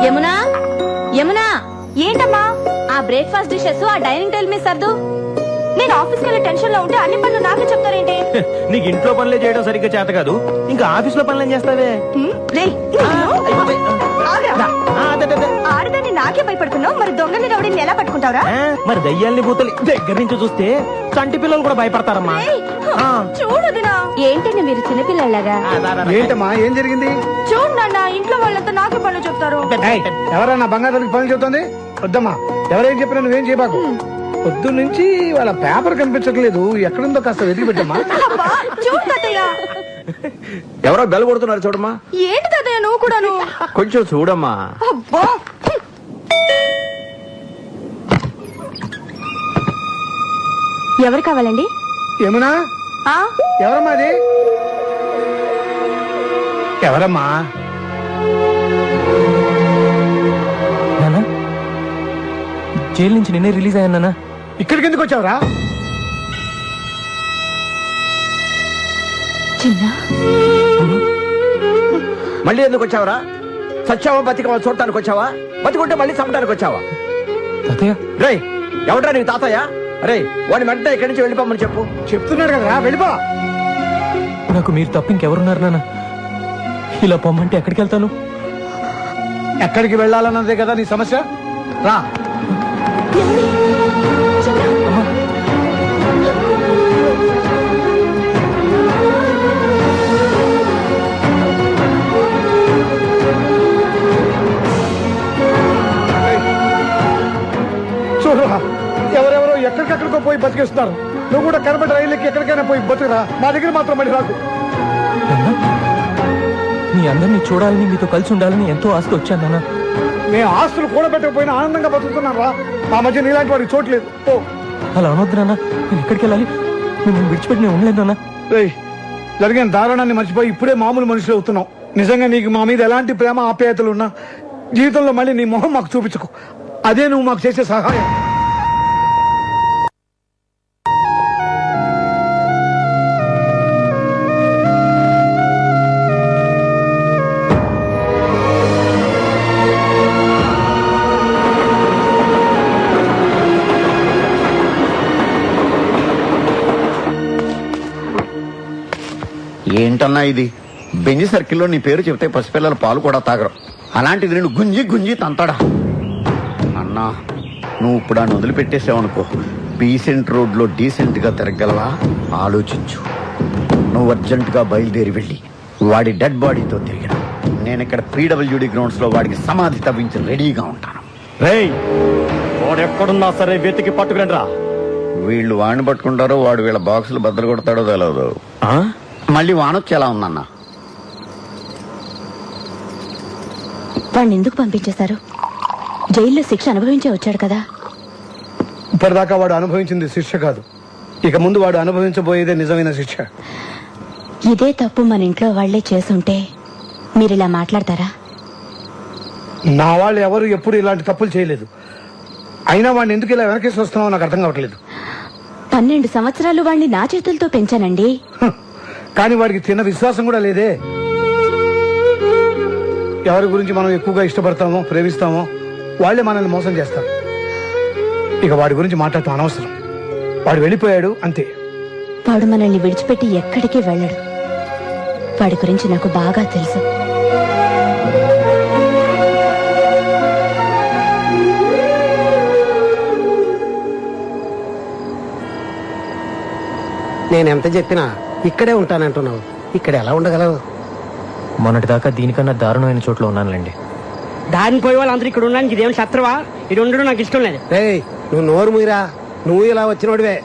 యమునా యమునా, ఏంటమ్మా ఆ breakfast dishes ఆ డైనింగ్ టేబుల్ మీద సర్దు. నేను ఆఫీస్కి వెళ్ళే టెన్షన్ లో ఉంటే అన్ని పనులు నాకే చెప్తారేంటి? నీకు ఇంట్లో పనులే చేయడం సరిగ్గా చేత కాదు, ఇంకా ఆఫీస్ లో పనులు చేస్తావే. ఆడదాన్ని నాకే భయపడుతున్నావు, మరి దొంగని రౌడీని ఎలా పట్టుకుంటావురా? మరి దయ్యాల్ని భూతలు దగ్గర నుంచి చూస్తే చంటి పిల్లలు కూడా భయపడతారమ్మా. చూడదునా ఏంటండి మీరు చిన్నపిల్లలాగా? ఏంటమ్మా, ఏం జరిగింది? చూడు నాన్న, ఇంట్లో వాళ్ళంతా నాకే పనులు చెప్తారు. ఎవరన్నా బంగారానికి పనులు చెప్తుంది? వద్దమ్మా, ఎవరేం చెప్పినా నువ్వేం చేయబాకు. పొద్దు నుంచి వాళ్ళ పేపర్ కనిపించట్లేదు, ఎక్కడుందో కాస్త వెతికి పెట్టమ్మా. చూడు తాతయ్య, ఎవరో బెల్ కొడుతున్నారు చూడమ్మా. ఏంటి తాతయ్య నువ్వు కూడాను? కొంచెం చూడమ్మా. అబ్బా, ఎవరు కావాలండి? ఏమన్నా ఎవరమ్మా అది? ఎవరమ్మా? జైలు నుంచి నిన్నే రిలీజ్ అయ్యానా? ఇక్కడికి ఎందుకు వచ్చావురా? మళ్ళీ ఎందుకు వచ్చావరా? సచ్చావా బతికవా చూడటానికి వచ్చావా? బతికుంటే మళ్ళీ చంపడానికి వచ్చావా? రే, ఎవడ్రా నీకు తాతయ్య? అరే, వాడిని వెంటనే ఇక్కడి నుంచి వెళ్ళిపోమని చెప్పు. చెప్తున్నాడు కదరా, వెళ్ళిపో. నాకు మీరు తప్ప ఇంకెవరున్నారు నాన్న? ఇలా పొమ్మంటే ఎక్కడికి వెళ్తాను? ఎక్కడికి వెళ్ళాలన్నదే కదా నీ సమస్య. రా. చూడరా, ఎవరెవరో ఎక్కడికెక్కడికో పోయి బతికేస్తున్నారు. నువ్వు కూడా కనబడి రైళ్ళకి ఎక్కడికైనా పోయి బతుకురా, మా దగ్గర మాత్రం మళ్ళీ రాకు. మీ అందరినీ చూడాలని, మీతో కలిసి ఉండాలని ఎంతో ఆశతో వచ్చాను నాన్న. మేము ఆస్తులు కూడబెట్టకపోయినా ఆనందంగా బతుకుతున్నాం రా. ఆ మధ్య నీలాంటి వాడికి చోట్లేదు. అలా అనొద్దు నాన్న, నేను ఎక్కడికి వెళ్ళాలి? మిమ్మల్ని విడిచిపెట్టి నేను ఉండలేదు నాన్న. జరిగిన దారుణాన్ని మర్చిపోయి ఇప్పుడే మామూలు మనుషులు అవుతున్నావు. నిజంగా నీకు మా మీద ఎలాంటి ప్రేమ ఆప్యాయతలు ఉన్నా జీవితంలో మళ్ళీ నీ మొహం మాకు చూపించుకో. అదే నువ్వు మాకు చేసే సహాయం. ఏంటన్నా ఇది? బెంజి సర్కిల్లో నీ పేరు చెప్తే పసిపిల్లల పాలు కూడా తాగరు, అలాంటిది నేను గుంజి గుంజి తంతాడా? అన్నా, నువ్వు ఇప్పుడు ఆయన వదిలిపెట్టేసావనుకో, డీసెంట్ రోడ్లో డీసెంట్ గా తిరగలవా? ఆలోచించు. నువ్వు అర్జెంట్ గా బయలుదేరి వెళ్ళి వాడి డెడ్ బాడీతో తిరిగిన, నేను ఇక్కడ పీడబ్ల్యూడి గ్రౌండ్స్ లో వాడికి సమాధి తవ్వించి రెడీగా ఉంటాను. రేయ్, వాడు ఎక్కడున్నా సరే వెతికి పట్టుకురండి రా. వీళ్ళు వాడిని పట్టుకుంటారో వాడు వీళ్ళ బాక్సులు బద్దలు కొడతాడో తెలియదు. మళ్ళీ వానొచ్చి ఎలా ఉందన్నా? వాడిని ఎందుకు పంపించేశారు? జైల్లో శిక్ష అనుభవించే వచ్చాడు కదా. ఇప్పటిదాకా వాడు అనుభవించింది శిక్ష కాదు, ఇక ముందు వాడు అనుభవించబోయేదే నిజమైన శిక్ష. ఇదే తప్పు మన ఇంట్లో వాళ్లే చేసుంటే మీరిలా మాట్లాడతారా? నా వాళ్ళు ఎవరు ఎప్పుడు ఇలాంటి తప్పులు చేయలేదు. అయినా వాడిని ఎందుకు ఇలా వెనకేసి వస్తున్నావు నాకు అర్థం కావట్లేదు. 12 సంవత్సరాలు వాడిని నా చేతులతో పెంచానండి. కానీ వాడికి చిన్న విశ్వాసం కూడా లేదే. ఎవరి గురించి మనం ఎక్కువగా ఇష్టపడతామో ప్రేమిస్తామో వాళ్లే మనల్ని మోసం చేస్తారు. ఇక వాడి గురించి మాట్లాడటం అనవసరం. వాడు వెళ్ళిపోయాడు అంతే. వాడు మనల్ని విడిచిపెట్టి ఎక్కడికి వెళ్ళడు. వాడి గురించి నాకు బాగా తెలుసు. నేనెంత చెప్పినా ఇక్కడే ఉంటానంటున్నావు, ఇక్కడ ఎలా ఉండగలవు? మొన్నటిదాకా దీనికన్నా దారుణమైన చోట్ల ఉన్నానులేండి. దారిని పోయే వాళ్ళందరూ ఇక్కడ ఉండడానికి ఇదేమి శత్రువా? ఇది ఉండడం నాకు ఇష్టం లేదు. నువ్వు నోరు మూయరా, నువ్వు ఇలా వచ్చినోడివే.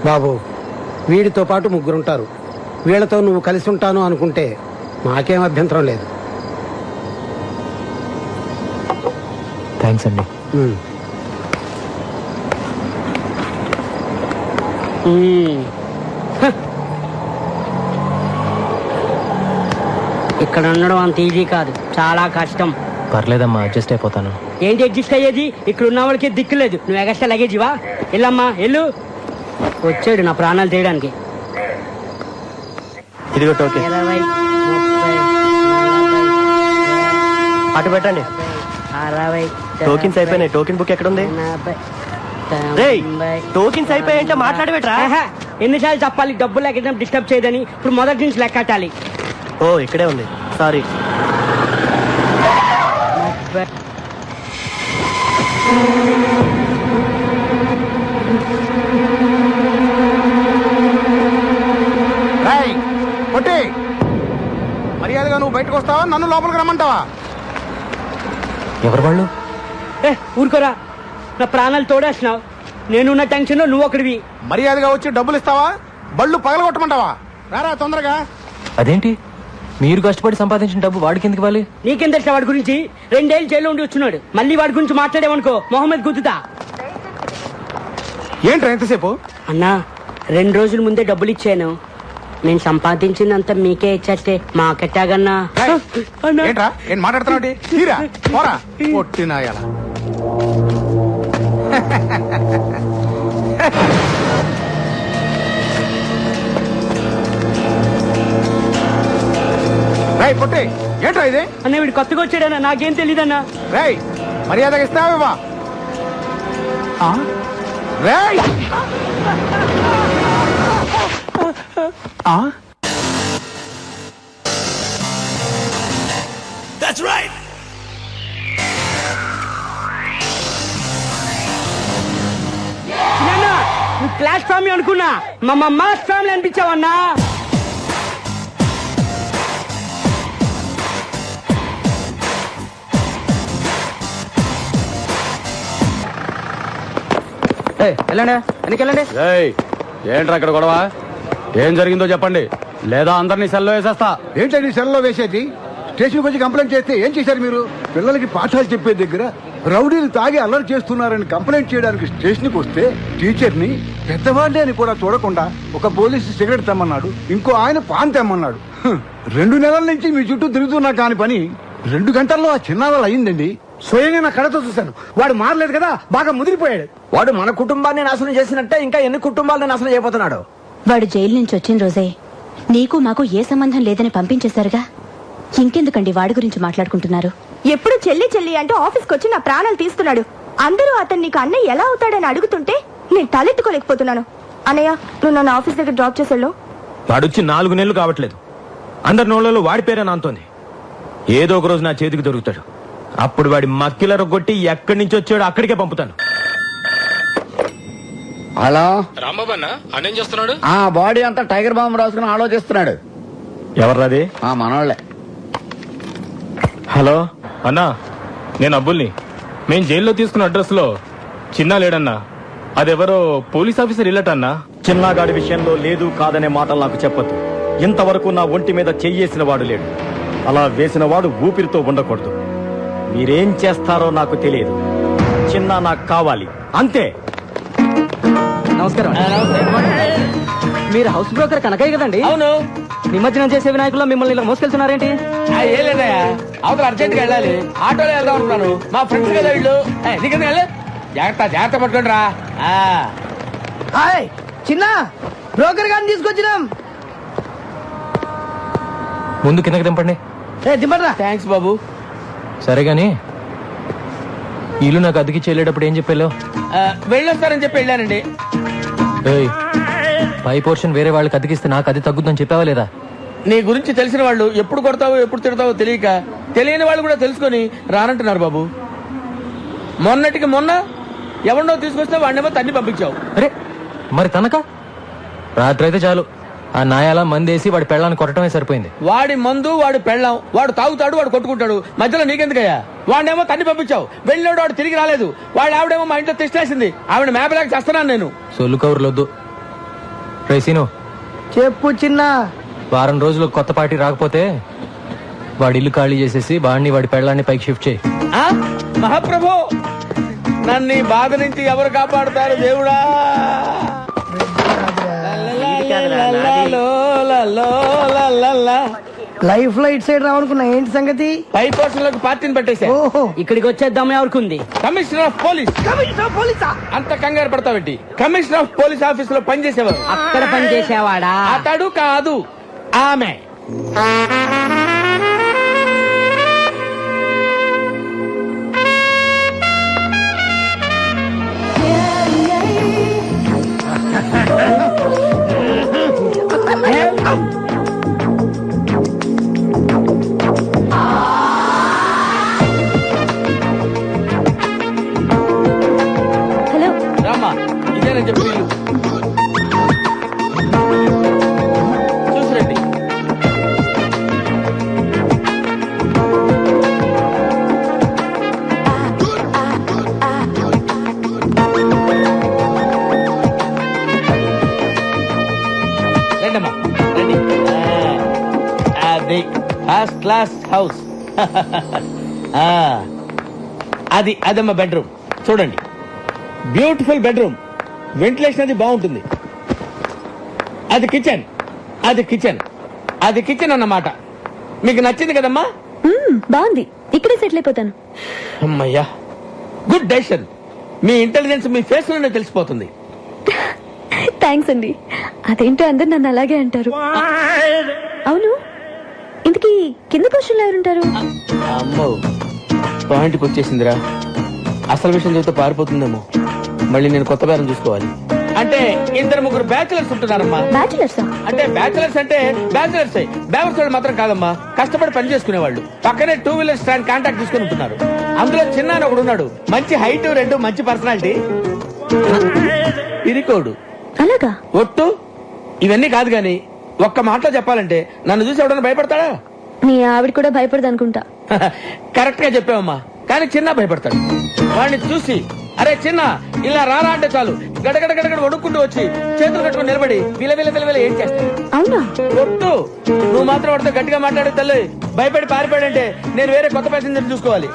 బాబు, వీడితో పాటు 3 ఉంటారు. వీళ్లతో నువ్వు కలిసి ఉంటాను అనుకుంటే నాకేం అభ్యంతరం లేదు. థ్యాంక్స్ అండి. ఇక్కడ ఉండడం అంత ఈజీ కాదు, చాలా కష్టం. పర్లేదమ్మా, అడ్జస్ట్ అయిపోతాను. ఏంటి అడ్జస్ట్ అయ్యేది? ఇక్కడ ఉన్న వాళ్ళకి దిక్కు లేదు. నువ్వు ఎగస్ట్రా లగేజివా? వెళ్ళమ్మా వెళ్ళు. వచ్చాడు నా ప్రాణాలు తీయడానికి. ఇదిగో టోకెన్. 20, 30, 40, అటు పెట్టండి. 60 టోకెన్స్ అయిపోయినాయి. టోకెన్ బుక్ ఎక్కడ ఉంది? రేయ్, టోకెన్స్ అయిపోయాయంటే మాట్లాడబెట్రా. ఎన్నిసార్లు చెప్పాలి డబ్బులు ఎక్కడ డిస్టర్బ్ చేయదని? ఇప్పుడు మొదటి నుంచి లెక్కటాలి. ఓ ఇక్కడే ఉంది, సారీ. కొట్టి మర్యాదగా నువ్వు బయటకు వస్తావా, నన్ను లోపలికి రమ్మంటావా? ఎవరు వాళ్ళు? ఊరుకోరా, నా ప్రాణాలు తోడేస్తున్నావు. నేనున్న టెన్షన్ లో నువ్వు ఒకటివి. మర్యాదగా వచ్చి డబ్బులు ఇస్తావా, బళ్ళు పగలగొట్టమంటావా? రారా తొందరగా. అదేంటి, మీరు కష్టపడి సంపాదించిన డబ్బు వాడికి ఎందుకు ఇవ్వాలి? నీకేం తెలుసా వాడి గురించి? 2 ఏళ్ళు జైల్లో ఉండి వచ్చున్నాడు. మళ్ళీ వాడి గురించి మాట్లాడేవనుకో మొహమ్మద్ గుద్దుతా. ఏంట్రా ఎంతసేపు? అన్నా, 2 రోజుల ముందే డబ్బులు ఇచ్చాను. నేను సంపాదించిందంతా మీకే ఇచ్చేస్తే మాకెట్టాగన్నా. ఏంట్రా ఏం మాట్లాడుతున్నావు? తీరా పోరా కొట్టినాయాల. రై పొట్టి, ఏంట్రా ఇది? అన్న వీడు కొత్తగా వచ్చాడన్నా, నాకేం తెలీదన్నా. రై మర్యాదగా ఇస్తావా? రై నువ్వు క్లాస్ ఫ్యామిలీ అనుకున్నా, మా మాస్ ఫ్యామిలీ అనిపించావన్నా. వెళ్ళండి, ఎందుకెళ్ళండి? ఏంట్రా ఇక్కడ గొడవ? ఏం జరిగిందో చెప్పండి, లేదా అందరినీ సెల్లో వేసేస్తా. ఏంటండి సెల్లో వేసేది? స్టేషన్కి వచ్చి కంప్లైంట్ చేస్తే ఏం చేశారు మీరు? పిల్లలకి పాఠాలు చెప్పే దగ్గర రౌడీలు తాగి అల్లరి చేస్తున్నారని కంప్లైంట్ చేయడానికి స్టేషన్కి వస్తే టీచర్ని పెద్దవాడిని అని కూడా చూడకుండా ఒక పోలీసు సిగరెట్ తెమ్మన్నాడు, ఇంకో ఆయన పాన్ తెమ్మన్నాడు. 2 నెలల నుంచి మీ చుట్టూ తిరుగుతున్నా కాని పని 2 గంటల్లో ఆ చిన్నావాళ్ళు అయిందండి. స్వయంగా నా కళతో చూశాను. వాడు మారలేదు కదా, బాగా ముదిరిపోయాడు. వాడు మన కుటుంబాన్ని నాశనం చేసినట్టే ఇంకా ఎన్ని కుటుంబాలను నాశనం చేయబోతున్నాడు. వాడు జైలు నుంచి వచ్చిన రోజే నీకు మాకు ఏ సంబంధం లేదని పంపించేశారుగా. ఇంకెందుకండి వాడి గురించి మాట్లాడుకుంటున్నారు? ఎప్పుడు చెల్లి చెల్లి అంటూ ఆఫీస్కి వచ్చి నా ప్రాణాలు తీస్తున్నాడు. అందరూ అతను నీకు అన్నయ్య ఎలా అవుతాడని అడుగుతుంటే నేను తలెత్తుకోలేకపోతున్నాను. అన్నయ్య, నువ్వు నన్ను ఆఫీస్ దగ్గర డ్రాప్ చేసేళ్ళు. వాడొచ్చి 4 నెలలు కావట్లేదు. అందరి నోళ్ళలో వాడి పేరే నాంతోంది. ఏదో ఒక రోజు నా చేతికి దొరుకుతాడు. అప్పుడు వాడి మక్కిల రొగ్గొట్టి ఎక్కడి నుంచి వచ్చాడో అక్కడికే పంపుతాను. హలో రాంబాబన్న, అన్నేం చేస్తున్నాడు? ఆ బాడీ అంతా టైగర్ బాంబు రాసుకుని ఆలోచిస్తున్నాడు. ఎవర్రాది? మనోళ్లే. హలో అన్నా, నేను అబ్బుల్ని. మేం జైల్లో తీసుకున్న అడ్రస్ లో చిన్నా లేడన్నా. అదెవరో పోలీస్ ఆఫీసర్ ఇల్లటన్నా. చిన్నగాడి విషయంలో లేదు కాదనే మాటలు నాకు చెప్పొద్దు. ఇంతవరకు నా ఒంటి మీద చెయ్యేసిన వాడు లేడు. అలా వేసిన వాడు ఊపిరితో ఉండకూడదు. మీరేం చేస్తారో నాకు తెలియదు. చిన్న నాకు కావాలి, అంతే. నమస్కారం. మీరు హౌస్ బ్రోకర్ కనకయ్య కదండి? అవును. నిమజ్జనం చేసే వినాయకుల్లో మిమ్మల్ని ఇలా మోసుకెళ్తున్నారేంటి? ఏ లేదయ్యా, అవతల అర్జెంట్ గా వెళ్ళాలి. ఆటోలో వెళ్దాం అనుకున్నాను. మా ఫ్రెండ్స్ కదా వీళ్ళు. దిగండి, వెళ్ళి జాగ్రత్త పట్టుకోండి రా. చిన్న బ్రోకర్ గారిని తీసుకొచ్చినాం. ముందు కిందకి దింపండి. దింపరా. థ్యాంక్స్ బాబు. సరే గాని ఇల్లు నాకు అద్దెకి చెల్లేటప్పుడు ఏం చెప్పాలో? వెళ్ళొస్తారని చెప్పి వెళ్ళానండి. పై పోర్షన్ వేరే వాళ్ళకి అద్దెకిస్తే నాకు అది తగ్గుద్దని చెప్పావా లేదా? నీ గురించి తెలిసిన వాళ్ళు ఎప్పుడు కొడతావో ఎప్పుడు తిడతావో తెలియక తెలియని వాళ్ళు కూడా తెలుసుకొని రానంటున్నారు బాబు. మొన్నటికి మొన్న ఎవరినో తీసుకొస్తే వాడినేమో తన్ని పంపించావు. అరే మరి తనక రాత్రి అయితే చాలు, ఆ నాయాల మందేసి వాడి పెళ్ళాన్ని కొట్టడమే సరిపోయింది. వాడి మందు, వాడి పెళ్ళాం, వాడు తాగుతాడు, వాడు కొట్టుకుంటాడు. మధ్యలో నీకెందుకయ్యా? వాడినేమో తన్ని పంపించావు. వెళ్ళినాడు, వాడు తిరిగి రాలేదు. వాడు ఆవిడేమో మా ఇంట్లో తెచ్చేసింది. ఆవిడ మేపలేక చేస్తున్నాను నేను. సొల్లు కౌరులొద్దు. రేసీను చెప్పు చిన్న. వారం రోజులు కొత్త పార్టీ రాకపోతే వాడి ఇల్లు ఖాళీ చేసేసి వాడిని వాడి పెళ్ళాన్ని పైకి షిఫ్ట్ చేయి. మహాప్రభు, నన్ను ఈ బాధ నుంచి ఎవరు కాపాడుతారు దేవుడా? లైఫ్ లో ఇటు సైడ్ రావనుకున్నా, ఏంటి సంగతి? పై పోర్షన్ లోకి పార్టీని పెట్టేశా. ఇక్కడికి వచ్చేద్దాం ఎవరికి? Commissioner of police. Commissioner of పోలీసా? అంత కంగారు పడతావేంటి? కమిషనర్ ఆఫ్ పోలీస్ ఆఫీస్ లో పనిచేసేవారు. అక్కడ పనిచేసేవాడా? అతడు కాదు, ఆమె. హలో. రామ్మా, ఇదేనని చెప్పి ఇల్లు చూసిరండి. రండమ్మా, రండి. అది ఫస్ట్ క్లాస్ హౌస్. అదమ్మా బెడ్రూమ్. చూడండి, బ్యూటిఫుల్ బెడ్రూమ్. వెంటిలేషన్ అది బాగుంటుంది. అది కిచెన్, అది కిచెన్, అది కిచెన్ అన్నమాట. మీకు నచ్చింది కదమ్మా? బాగుంది, ఇక్కడే సెటిల్ అయిపోతాను. అమ్మయ్యా, గుడ్ డెసిషన్. మీ ఇంటెలిజెన్స్ మీ ఫేస్ లోనే తెలిసిపోతుంది. థ్యాంక్స్ అండి. అదేంటో అందరు నన్ను అలాగే అంటారు. అవును, ఇంతకీ కింద పొజిషన్లో ఎవరుంటారు? అమ్మో, పాయింట్కి వచ్చేసిందిరా. అసలు విషయం చెబితే పారిపోతుందేమో. మళ్ళీ నేను కొత్త బేరం చూసుకోవాలి. అంటే 2-3 బ్యాచులర్స్ ఉంటున్నారమ్మా. బ్యాచులర్సా? అంటే బ్యాచులర్స్ అంటే బ్యాచులర్స్ బ్యావర్స్ వాళ్ళు మాత్రం కాదమ్మా, కష్టపడి పని చేసుకునేవాళ్ళు. పక్కనే 2 వీలర్ స్టాండ్ కాంటాక్ట్ తీసుకుని ఉంటున్నారు. అందులో చిన్న అని ఒకడు ఉన్నాడు. మంచి హైట్, 2 మంచి పర్సనాలిటీ, పిరికోడు. అలాగా? ఒట్టు. ఇవన్నీ కాదు గాని ఒక్క మాటలో చెప్పాలంటే నన్ను చూసి ఎవడన్నా భయపడతాడా? నీ ఆవిడ కూడా భయపడదు అనుకుంటా. కరెక్ట్ గా చెప్పావమ్మా. కానీ చిన్న భయపడతాడు. వాడిని చూసి అరే చిన్న ఇలా రారా అంటే చాలు గడగడ గడగడ వణుక్కుంటూ వచ్చి చేతులు కట్టుకుని నిలబడి విల ఏం చేస్తాడు. అవునా? ఒట్టు. నువ్వు మాత్రం వాడితో గట్టిగా మాట్లాడే తల్లి భయపడి పారిపోయాడంటే నేను వేరే కొత్త ప్యాసింజర్ చూసుకోవాలి.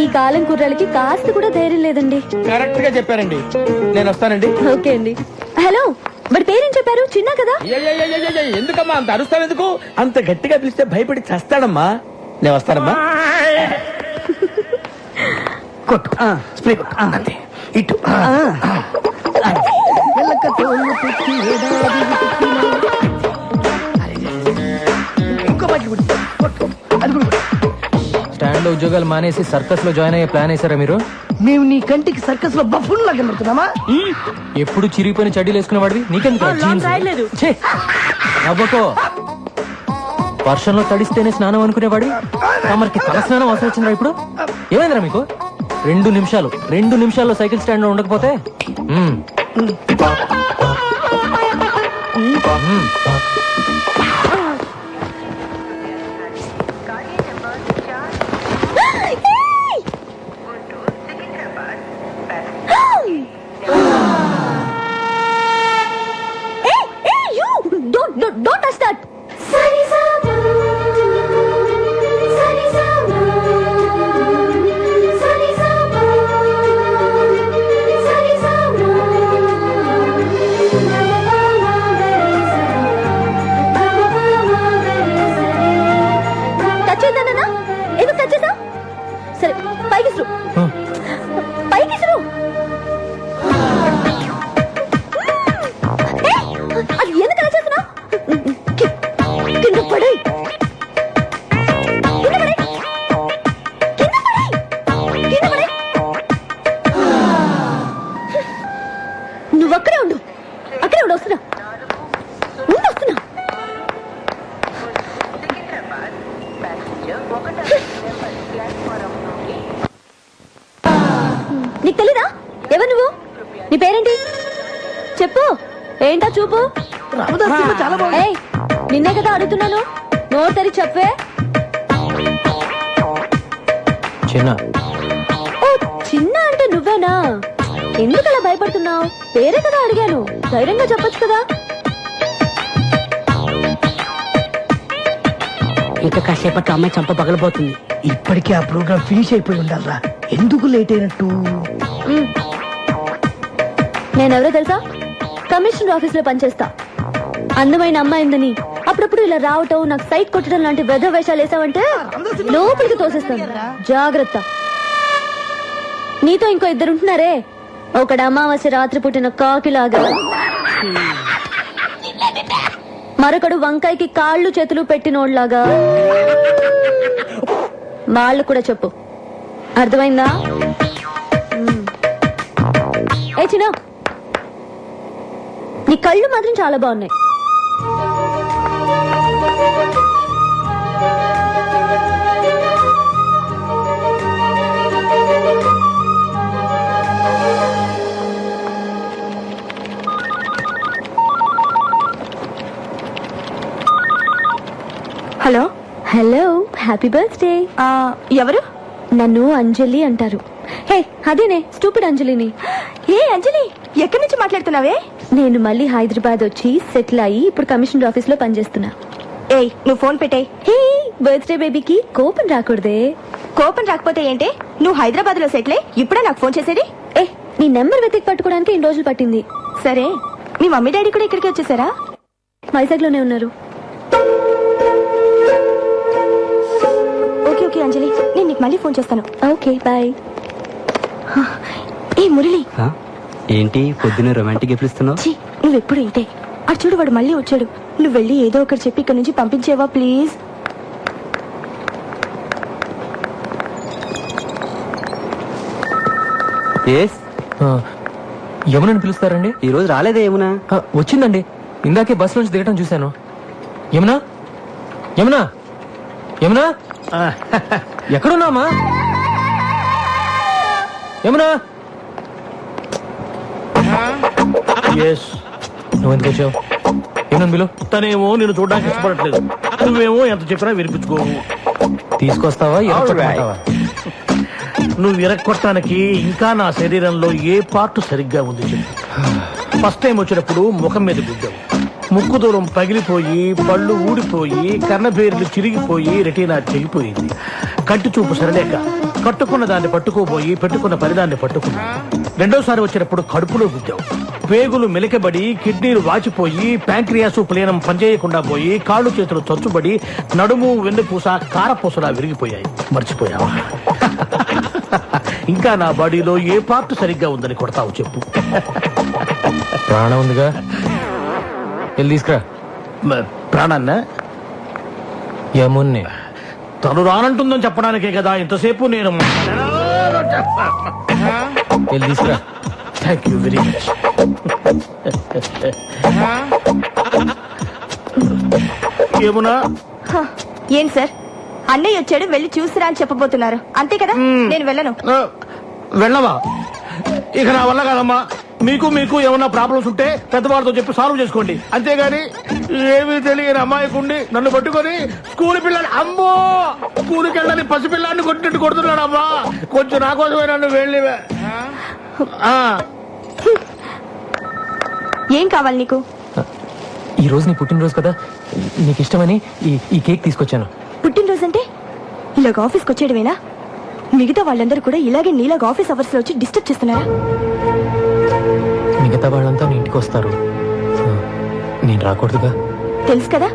ఈ కాలం కుర్రాలకి కాస్త కూడా ధైర్యం లేదండి. కరెక్ట్ గా చెప్పారండి. నేను వస్తానండి. ఓకే అండి. హలో, మరి పేరేం చెప్పారు? చిన్న కదా? ఎందుకమ్మా అంత అరుస్తావు? ఎందుకు అంత గట్టిగా పిలిస్తే భయపడి చస్తాడమ్మా. నేను వస్తానమ్మా. కొట్టు స్ప్రే కొట్టు. అంతే ఇటు ఇంకో బట్టి కొట్టు. అది కూడా స్టాండ్ లో ఉద్యోగాలు మానేసి సర్కస్ లో జాయిన్ అయ్యే ప్లాన్ వేసారా మీరు? మేము నీ కంటికి సర్కస్ లో బఫూన్ లాగా కనబడుతున్నామా? ఎప్పుడు చిరిగిపోయిన చడ్డీలు వేసుకునేవాడివి, నీకెందుకు? అవ్వకో, వర్షంలో తడిస్తేనే స్నానం అనుకునేవాడి తమరికి తల స్నానం అవసరం వచ్చిందా ఇప్పుడు? ఏమైందిరా మీకు? 2 నిమిషాల్లో సైకిల్ స్టాండ్ లో ఉండకపోతే Don't touch that. సరే, పైకి అది ఎందుకు అలా చేస్తున్నావు? కింద పడి నువ్వు అక్కడే ఉండు. వస్తున్నా. నీకు తెలీదా? ఎవరు నువ్వు? నీ పేరేంటి చెప్పు. ఏంటా చూపు? ఏయ్, నిన్నే కదా అడుగుతున్నాను. నోరు తెరి చెప్పే. చిన్న. ఓ, చిన్న అంటే నువ్వేనా? ఎందుకలా భయపడుతున్నావు? పేరే కదా అడిగాను, ధైర్యంగా చెప్పొచ్చు కదా. ఇంకా కాసేపట్లో అమ్మాయి చంప పగలబోతుంది. ఇప్పటికే ఆ ప్రోగ్రామ్ ఫినిష్ అయిపోయి ఉండాలరా. ఎందుకు లేట్ అయినట్టు? నేనెవరో తెలుసా? కమిషనర్ ఆఫీస్ లో పనిచేస్తా. అందమైన అమ్మాయిందని అప్పుడప్పుడు ఇలా రావటం, నాకు సైట్ కొట్టడం లాంటి వెధ వేషాలు వేసావంటే లోపలికి తోసేస్తాను. జాగ్రత్త. నీతో ఇంకో 2 ఉంటున్నారే, ఒకడు అమావాస్య రాత్రి పుట్టిన కాకిలాగా, మరొకడు వంకాయకి కాళ్ళు చేతులు పెట్టినోళ్లాగా. వాళ్ళు కూడా చెప్పు, అర్థమైందా? ఏ చిన్న, నీ కళ్ళు మాత్రం చాలా బాగున్నాయి. Hello hello, happy birthday. ఎవరు? నన్ను అంజలి అంటారు. హే, అదేనే స్టూపిడ్ అంజలిని. ఏ అంజలి, ఎక్కడి నుంచి మాట్లాడుతున్నావే? నేను మళ్ళీ హైదరాబాద్ వచ్చి సెటిల్ అయ్యి ఇప్పుడు కమిషనర్ ఆఫీస్ లో పనిచేస్తున్నా. ఏయ్, నువ్వు ఫోన్ పెట్టేయ్. హే, బర్త్డే బేబీకి కోపం రాకూడదే. కోపం రాకపోతే ఏంటే? నువ్వు హైదరాబాద్ లో సెటిల్ అయ్యి ఇప్పుడే నాకు ఫోన్ చేసేది? ఏ, నీ నెంబర్ వెతికి పట్టుకోవడానికి 2 రోజులు పట్టింది. సరే, మీ మమ్మీ డాడీ కూడా ఇక్కడికి వచ్చేసారా? వైజాగ్ లోనే ఉన్నారు. ఓకే ఓకే అంజలి, నేను నీకు మళ్ళీ ఫోన్ చేస్తాను. Okay, bye. ఏ మురళి, ఏంటి పొద్దున్న రొమాంటిక్ గిఫ్ట్ ఇస్తున్నావు? ఛీ, నువ్వెప్పుడు ఇంతే. అటు చూడు, వాడు మళ్ళీ వచ్చాడు. నువ్వు వెళ్ళి ఏదో ఒకటి చెప్పి ఇక్కడ నుంచి పంపించేవా ప్లీజ్? యమునని పిలుస్తారండి? ఈ రోజు రాలేదే యమునా? వచ్చిందండి, ఇందాకే బస్ నుంచి దిగటం చూశాను. యమునా, యమునా, యమునా, ఎక్కడున్నామా? యమునా, నువ్వు ఎందుకు వచ్చావు? ఏమన్నా బిలు? తనేమో నేను చూడడానికి ఇష్టపడట్లేదు, నువ్వేమో ఎంత చెప్పినా వినిపించుకోవు. తీసుకొస్తావా? ఎరగొట్టమంటావా? నువ్వు విరక్కొట్టడానికి ఇంకా నా శరీరంలో ఏ పార్ట్ సరిగ్గా ఉంది చెప్పు. ఫస్ట్ టైం వచ్చినప్పుడు ముఖం మీద గుద్దావు, ముక్కు దూరం పగిలిపోయి పళ్ళు ఊడిపోయి కర్ణబేర్లు చిరిగిపోయి రెటీనా చెగిపోయింది. కంటి చూపు సరలేక కట్టుకున్న దాన్ని పట్టుకోబోయి పెట్టుకున్న పరిదాన్ని పట్టుకున్నా. రెండోసారి వచ్చినప్పుడు కడుపులో గుద్దావు, పేగులు మెలికబడి కిడ్నీలు వాచిపోయి ప్యాంక్రియాసు ప్లేనం పనిచేయకుండా పోయి కాళ్ళు చేతులు చచ్చుబడి నడుము వెన్నుపూస కారపూసలా విరిగిపోయాయి. మర్చిపోయావా? ఇంకా నా బాడీలో ఏ పార్ట్ సరిగ్గా ఉందని కొడతావు చెప్పు. ప్రాణం ఉందిగా, వెళ్ళి తీసుకురా. ప్రాణాన్న యమున్నే. తను రానంటుందని చెప్పడానికే కదా ఇంతసేపు నేను. వెళ్ళి తీసుకురా. Thank you very much. ఏమునా? ఏం సార్, అన్నయ్య వచ్చాడు, వెళ్ళి చూసిరా అని చెప్పబోతున్నారు అంతే కదా? నేను వెళ్ళను. వెళ్ళవా? ఇక నా వల్ల కాదమ్మా. మీకు మీకు ఏమన్నా ప్రాబ్లమ్స్ ఉంటే పెద్దవాళ్ళతో చెప్పి సాల్వ్ చేసుకోండి, అంతేగాని ఏమీ తెలియని అమ్మాయికుండి నన్ను పట్టుకొని స్కూల్ పిల్లలు, అమ్మో స్కూల్కి వెళ్ళని పసిపిల్లాన్ని కొట్టినట్టు కొడుతున్నాడు అమ్మా. కొంచెం నా కోసమే నన్ను వెళ్ళి. ఏం కావాలి నీకు? ఈ రోజు నీ పుట్టినరోజు కదా, నీకు ఇష్టమని ఈ కేక్ తీసుకొచ్చాను. పుట్టినరోజు అంటే ఇలాగ ఆఫీస్కి వచ్చేయడమేనా? మిగతా వాళ్ళందరూ కూడా ఇలాగే నీలాగ ఆఫీస్ అవర్స్ లో వచ్చి డిస్టర్బ్ చేస్తున్నారా? మిగతా వాళ్ళంతా నీ ఇంటికి వస్తారు, నేను రాకూడదుగా? తెలుసు కదా,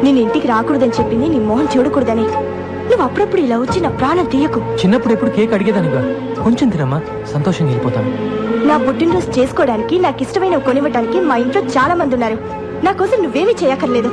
నేను ఇంటికి రాకూడదని చెప్పింది నీ మొహం చూడకూడదని. నువ్వు అప్పుడప్పుడు ఇలా వచ్చి నా ప్రాణం తీయకు. చిన్నప్పుడు ఎప్పుడు కేక్ అడిగేదానిగా, కొంచెం తినమ్మా, సంతోషంగా వెళ్ళిపోతాను. నా పుట్టినరోజు చేసుకోవడానికి, నాకు ఇష్టమైన కొనివ్వడానికి మా ఇంట్లో చాలా మంది ఉన్నారు. నా కోసం నువ్వేమీ చేయక్కర్లేదు.